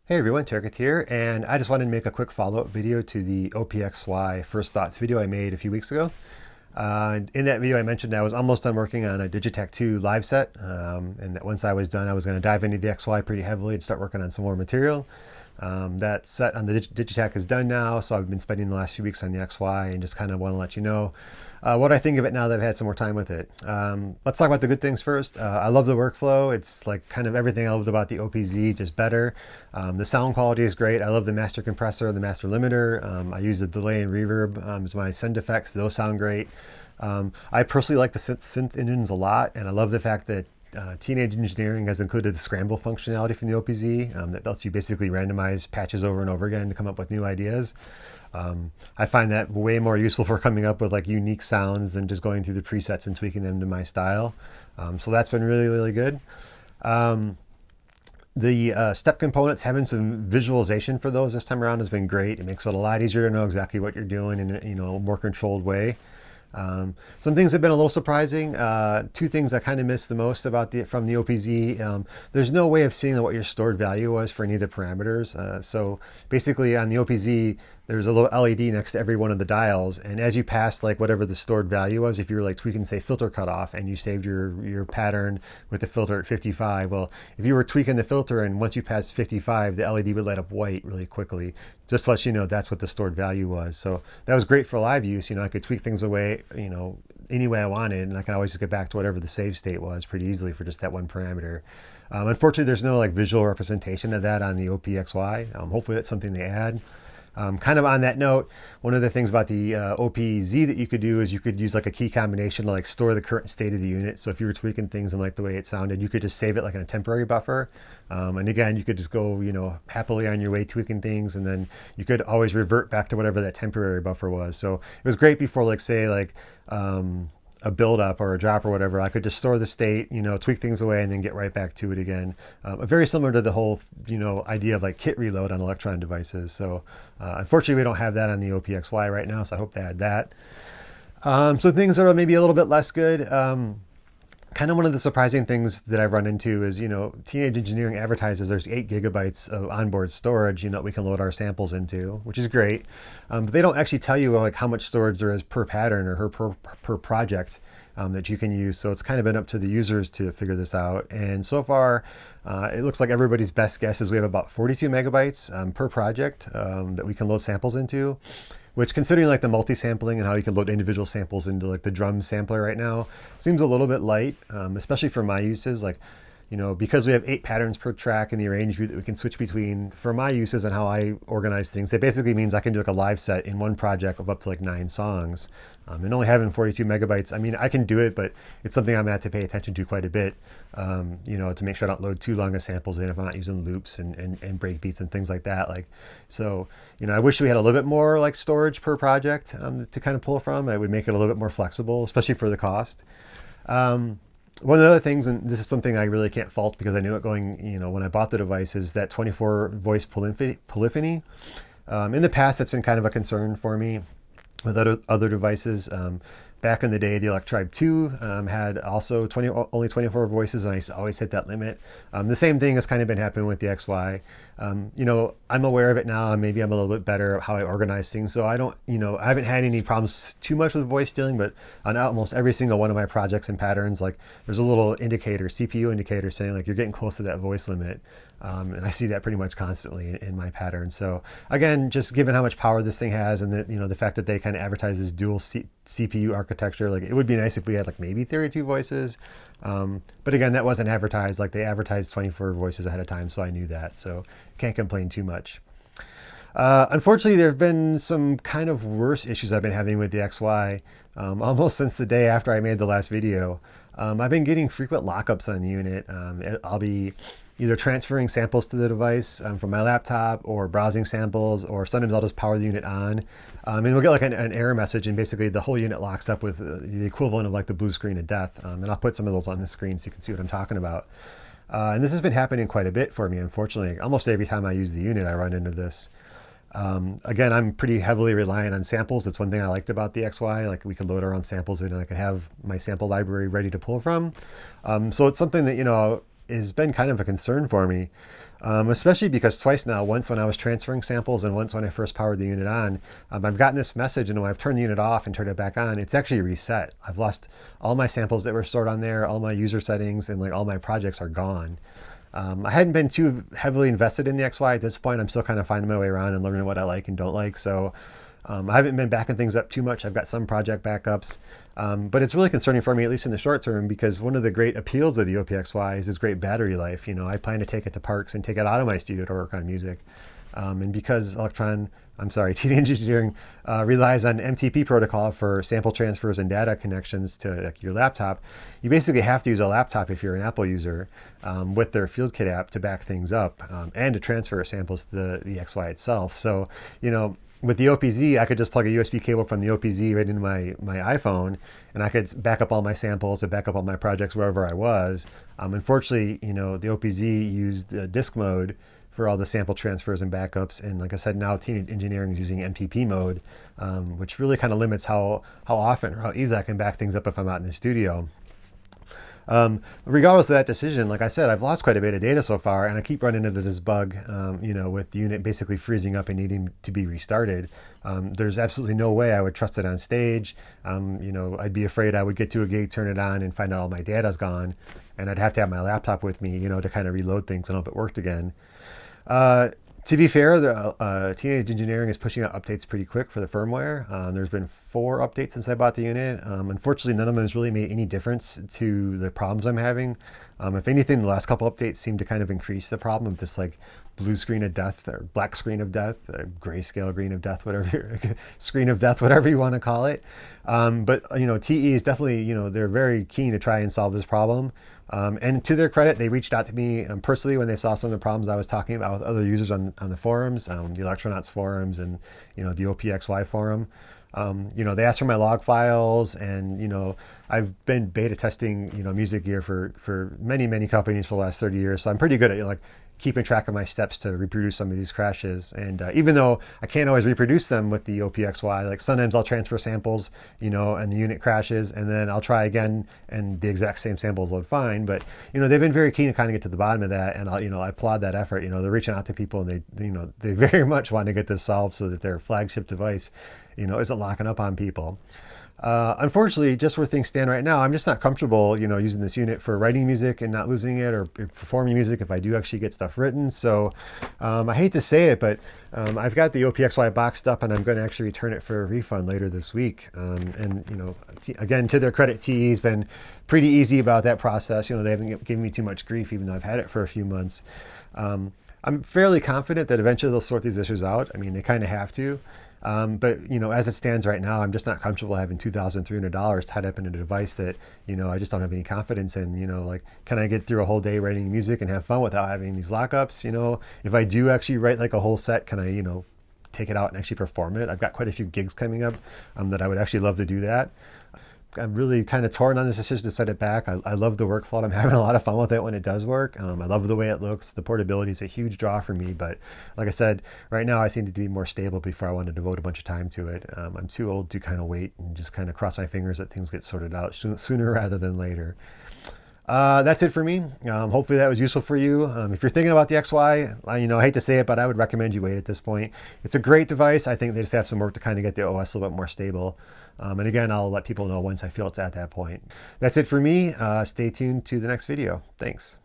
Hey everyone, tarekith here, and I just wanted to make a quick follow-up video to the OPXY First Thoughts video I made a few weeks ago. In that video I mentioned I was almost done working on a Digitech 2 live set, and that once I was done I was going to dive into the XY pretty heavily and start working on some more material. That set on the Digitech is done now, so I've been spending the last few weeks on the XY and just kind of want to let you know what I think of it now that I've had some more time with it. Let's talk about the good things first. I love the workflow. It's like kind of everything I loved about the OPZ, just better. The sound quality is great. I love the master compressor, the master limiter. I use the delay and reverb as my send effects. Those sound great. I personally like the synth engines a lot, and I love the fact that Teenage Engineering has included the scramble functionality from the OPZ that lets you basically randomize patches over and over again to come up with new ideas. I find that way more useful for coming up with like unique sounds than just going through the presets and tweaking them to my style. So that's been really, really good. The step components, having some visualization for those this time around has been great. It makes it a lot easier to know exactly what you're doing in a more controlled way. Some things have been a little surprising. Two things I kind of missed the most about from the OPZ. There's no way of seeing what your stored value was for any of the parameters. So basically on the OPZ, there's a little LED next to every one of the dials, and as you pass like whatever the stored value was, if you were like tweaking say filter cutoff and you saved your pattern with the filter at 55, well, if you were tweaking the filter and once you passed 55, the LED would light up white really quickly, just to let you know that's what the stored value was. So that was great for live use. I could tweak things away, any way I wanted, and I can always just get back to whatever the save state was pretty easily for just that one parameter. Unfortunately, there's no like visual representation of that on the OPXY. Hopefully that's something they add. Kind of on that note, one of the things about the OPZ that you could do is you could use like a key combination to like store the current state of the unit. So if you were tweaking things and like the way it sounded, you could just save it like in a temporary buffer. And again, you could just go, happily on your way tweaking things, and then you could always revert back to whatever that temporary buffer was. So it was great before like say like a build up or a drop or whatever. I could just store the state, tweak things away and then get right back to it again. Very similar to the whole, idea of like kit reload on Electron devices. So unfortunately we don't have that on the OPXY right now, so I hope they add that. So things are maybe a little bit less good. Kind of one of the surprising things that I've run into is, Teenage Engineering advertises there's 8 gigabytes of onboard storage, that we can load our samples into, which is great. But they don't actually tell you like how much storage there is per pattern or per project that you can use. So it's kind of been up to the users to figure this out. And so far, it looks like everybody's best guess is we have about 42 megabytes per project that we can load samples into. Which, considering like the multi-sampling and how you can load individual samples into like the drum sampler right now, seems a little bit light, especially for my uses. Like, because we have 8 patterns per track in the arrange view that we can switch between for my uses and how I organize things. It basically means I can do like a live set in one project of up to like 9 songs. And only having 42 megabytes, I mean, I can do it, but it's something I'm at to pay attention to quite a bit, to make sure I don't load too long of samples in if I'm not using loops and break beats and things like that. So, I wish we had a little bit more like storage per project to kind of pull from. It would make it a little bit more flexible, especially for the cost. One of the other things, and this is something I really can't fault because I knew it going, when I bought the device, is that 24 voice polyphony. In the past, that's been kind of a concern for me with other devices. Back in the day, the Electribe 2 had also only 24 voices, and I used to always hit that limit. The same thing has kind of been happening with the XY. I'm aware of it now, and maybe I'm a little bit better at how I organize things. So I don't, I haven't had any problems too much with voice stealing, but on almost every single one of my projects and patterns, like there's a little indicator, CPU indicator saying like you're getting close to that voice limit. And I see that pretty much constantly in my pattern. So again, just given how much power this thing has, and that the fact that they kind of advertise this dual CPU architecture, like it would be nice if we had like maybe 32 voices. But again, that wasn't advertised. Like they advertised 24 voices ahead of time, so I knew that. So can't complain too much. Unfortunately, there have been some kind of worse issues I've been having with the XY almost since the day after I made the last video. I've been getting frequent lockups on the unit. I'll be either transferring samples to the device from my laptop or browsing samples, or sometimes I'll just power the unit on. And we'll get like an error message, and basically the whole unit locks up with the equivalent of like the blue screen of death. And I'll put some of those on the screen so you can see what I'm talking about. And this has been happening quite a bit for me, unfortunately. Almost every time I use the unit, I run into this. Again, I'm pretty heavily reliant on samples. That's one thing I liked about the XY. Like we could load our own samples in, and I could have my sample library ready to pull from. So it's something that, has been kind of a concern for me. Especially because twice now, once when I was transferring samples and once when I first powered the unit on, I've gotten this message, and when I've turned the unit off and turned it back on, it's actually reset. I've lost all my samples that were stored on there, all my user settings, and like all my projects are gone. I hadn't been too heavily invested in the XY at this point. I'm still kind of finding my way around and learning what I like and don't like. So I haven't been backing things up too much. I've got some project backups, but it's really concerning for me, at least in the short term, because one of the great appeals of the OPXY is its great battery life. You know, I plan to take it to parks and take it out of my studio to work on music. And because Teenage Engineering relies on MTP protocol for sample transfers and data connections to like, your laptop, you basically have to use a laptop if you're an Apple user with their FieldKit app to back things up and to transfer samples to the XY itself. So, you know, with the OPZ, I could just plug a USB cable from the OPZ right into my iPhone, and I could back up all my samples and back up all my projects wherever I was. Unfortunately, you know, the OPZ used disk mode for all the sample transfers and backups, and like I said, now Teenage Engineering is using MTP mode, which really kind of limits how often or how easy I can back things up if I'm out in the studio. Regardless of that decision, like I said, I've lost quite a bit of data so far, and I keep running into this bug, you know, with the unit basically freezing up and needing to be restarted. There's absolutely no way I would trust it on stage. You know, I'd be afraid I would get to a gig, turn it on, and find out all my data's gone, and I'd have to have my laptop with me, you know, to kind of reload things and hope it worked again. To be fair, the Teenage Engineering is pushing out updates pretty quick for the firmware. There's been 4 updates since I bought the unit. Unfortunately, none of them has really made any difference to the problems I'm having. If anything, the last couple updates seem to kind of increase the problem of this like blue screen of death or black screen of death, or grayscale green of death, whatever screen of death, whatever you want to call it. But you know, TE is definitely, you know, they're very keen to try and solve this problem. And to their credit, they reached out to me personally when they saw some of the problems I was talking about with other users on the forums, the Electronauts forums, and you know, the OPXY forum. You know, they asked for my log files, and you know, I've been beta testing, you know, music gear for many companies for the last 30 years, so I'm pretty good at like keeping track of my steps to reproduce some of these crashes. And even though I can't always reproduce them with the OPXY, like sometimes I'll transfer samples, you know, and the unit crashes, and then I'll try again and the exact same samples load fine. But, you know, they've been very keen to kind of get to the bottom of that, and I applaud that effort. You know, they're reaching out to people, and they very much want to get this solved so that their flagship device, you know, isn't locking up on people. Unfortunately, just where things stand right now, I'm just not comfortable, you know, using this unit for writing music and not losing it, or performing music if I do actually get stuff written. So I hate to say it, but I've got the OPXY boxed up, and I'm going to actually return it for a refund later this week. And you know, again, to their credit, TE's been pretty easy about that process. You know, they haven't given me too much grief, even though I've had it for a few months. I'm fairly confident that eventually they'll sort these issues out. I mean, they kind of have to. But you know, as it stands right now, I'm just not comfortable having $2,300 tied up in a device that, you know, I just don't have any confidence in. You know, like, can I get through a whole day writing music and have fun without having these lockups? You know, if I do actually write like a whole set, can I, you know, take it out and actually perform it? I've got quite a few gigs coming up that I would actually love to do that. I'm really kind of torn on this decision to set it back. I love the workflow. I'm having a lot of fun with it when it does work. I love the way it looks. The portability is a huge draw for me. But like I said, right now I seem to be more stable before I want to devote a bunch of time to it. I'm too old to kind of wait and just kind of cross my fingers that things get sorted out sooner rather than later. That's it for me. Hopefully that was useful for you. If you're thinking about the XY, you know, I hate to say it, but I would recommend you wait at this point. It's a great device. I think they just have some work to kind of get the OS a little bit more stable. And again, I'll let people know once I feel it's at that point. That's it for me. Stay tuned to the next video. Thanks.